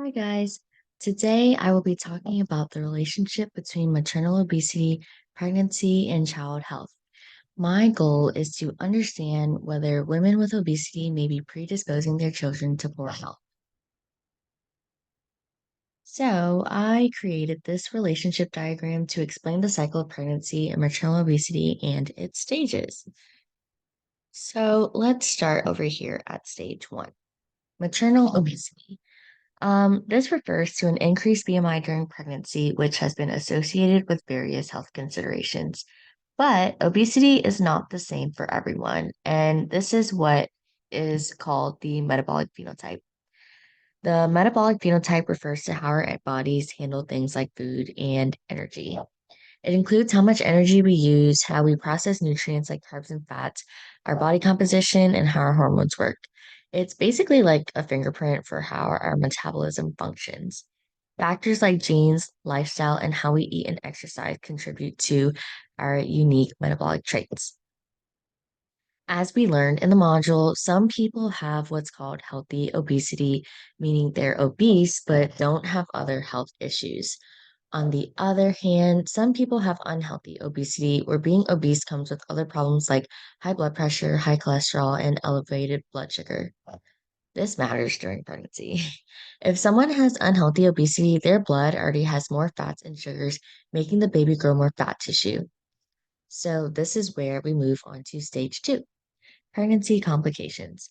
Hi, guys. Today I will be talking about the relationship between maternal obesity, pregnancy, and child health. My goal is to understand whether women with obesity may be predisposing their children to poor health. So, I created this relationship diagram to explain the cycle of pregnancy and maternal obesity and its stages. So, let's start over here at stage one maternal obesity. This refers to an increased BMI during pregnancy, which has been associated with various health considerations. But obesity is not the same for everyone, and this is what is called the metabolic phenotype. The metabolic phenotype refers to how our bodies handle things like food and energy. It includes how much energy we use, how we process nutrients like carbs and fats, our body composition, and how our hormones work. It's basically like a fingerprint for how our metabolism functions. Factors like genes, lifestyle, and how we eat and exercise contribute to our unique metabolic traits. As we learned in the module, some people have what's called healthy obesity, meaning they're obese but don't have other health issues. On the other hand, some people have unhealthy obesity, where being obese comes with other problems like high blood pressure, high cholesterol, and elevated blood sugar. This matters during pregnancy. If someone has unhealthy obesity, their blood already has more fats and sugars, making the baby grow more fat tissue. So, this is where we move on to stage two pregnancy complications.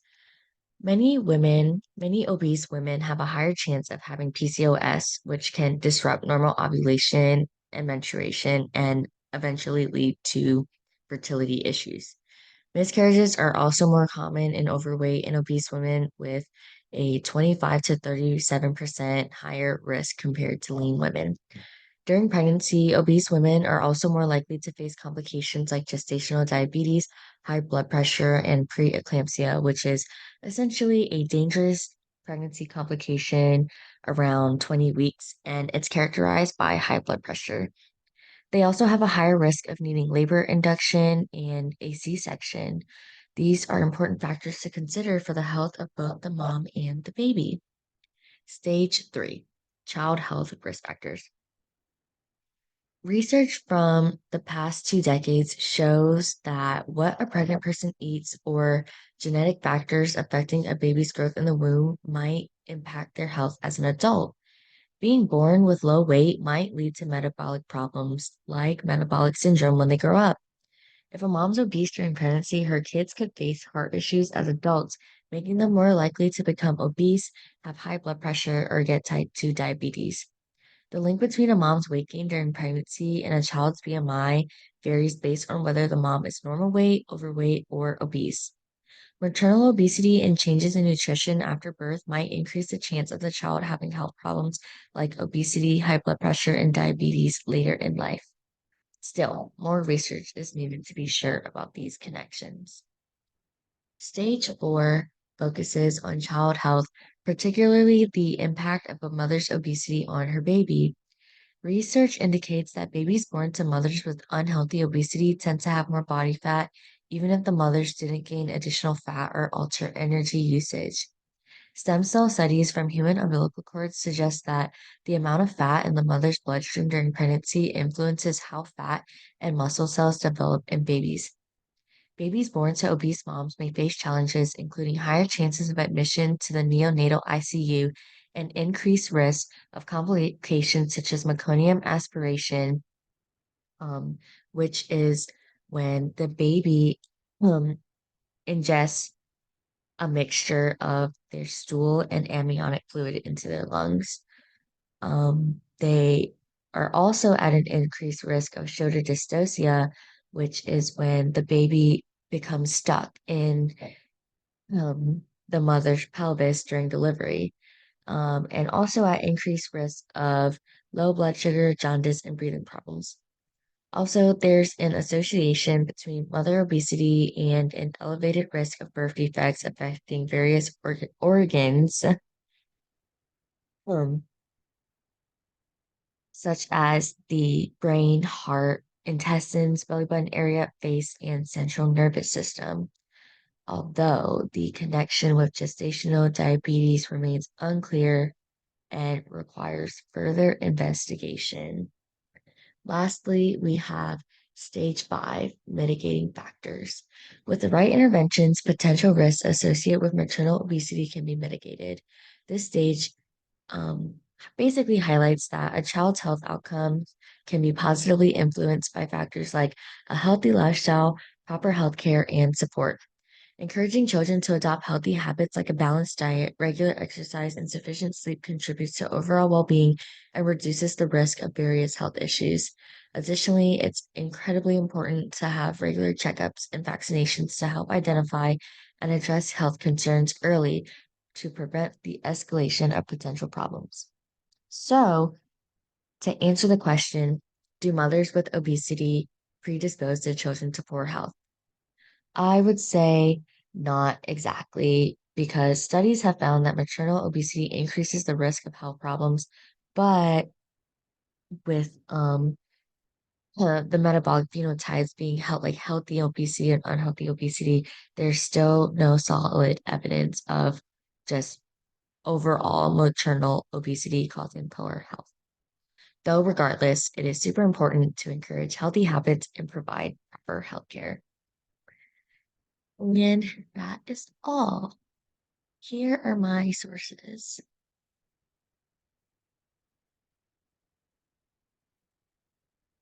Many obese women have a higher chance of having PCOS, which can disrupt normal ovulation and menstruation and eventually lead to fertility issues. Miscarriages are also more common in overweight and obese women with a 25 to 37% higher risk compared to lean women. During pregnancy, obese women are also more likely to face complications like gestational diabetes, high blood pressure, and preeclampsia, which is essentially a dangerous pregnancy complication around 20 weeks, and it's characterized by high blood pressure. They also have a higher risk of needing labor induction and a C-section. These are important factors to consider for the health of both the mom and the baby. Stage three, child health risk factors. Research from the past 2 decades shows that what a pregnant person eats or genetic factors affecting a baby's growth in the womb might impact their health as an adult. Being born with low weight might lead to metabolic problems like metabolic syndrome when they grow up. If a mom's obese during pregnancy, her kids could face heart issues as adults, making them more likely to become obese, have high blood pressure, or get type 2 diabetes. The link between a mom's weight gain during pregnancy and a child's BMI varies based on whether the mom is normal weight, overweight, or obese. Maternal obesity and changes in nutrition after birth might increase the chance of the child having health problems like obesity, high blood pressure, and diabetes later in life. Still, more research is needed to be sure about these connections. Stage four focuses on child health, particularly the impact of a mother's obesity on her baby. Research indicates that babies born to mothers with unhealthy obesity tend to have more body fat, even if the mothers didn't gain additional fat or alter energy usage. Stem cell studies from human umbilical cords suggest that the amount of fat in the mother's bloodstream during pregnancy influences how fat and muscle cells develop in babies. Babies born to obese moms may face challenges, including higher chances of admission to the neonatal ICU and increased risk of complications such as meconium aspiration, um, which is when the baby um, ingests a mixture of their stool and amniotic fluid into their lungs. They are also at an increased risk of shoulder dystocia, which is when the baby becomes stuck in the mother's pelvis during delivery, and also at increased risk of low blood sugar, jaundice, and breathing problems. Also, there's an association between mother obesity and an elevated risk of birth defects affecting various organs, um, such as the brain, heart, intestines, belly button area, face, and central nervous system. Although the connection with gestational diabetes remains unclear, and requires further investigation. Lastly, we have stage 5 mitigating factors. With the right interventions, potential risks associated with maternal obesity can be mitigated. This stage um, basically highlights that a child's health outcomes can be positively influenced by factors like a healthy lifestyle, proper health care, and support. Encouraging children to adopt healthy habits like a balanced diet, regular exercise, and sufficient sleep contributes to overall well being and reduces the risk of various health issues. Additionally, it's incredibly important to have regular checkups and vaccinations to help identify and address health concerns early to prevent the escalation of potential problems. So, to answer the question, do mothers with obesity predispose their children to poor health? I would say not exactly, because studies have found that maternal obesity increases the risk of health problems, but with the metabolic phenotypes being held like healthy obesity and unhealthy obesity, there's still no solid evidence of just overall maternal obesity causing poor health. Though regardless, it is super important to encourage healthy habits and provide proper health care. And that is all. Here are my sources.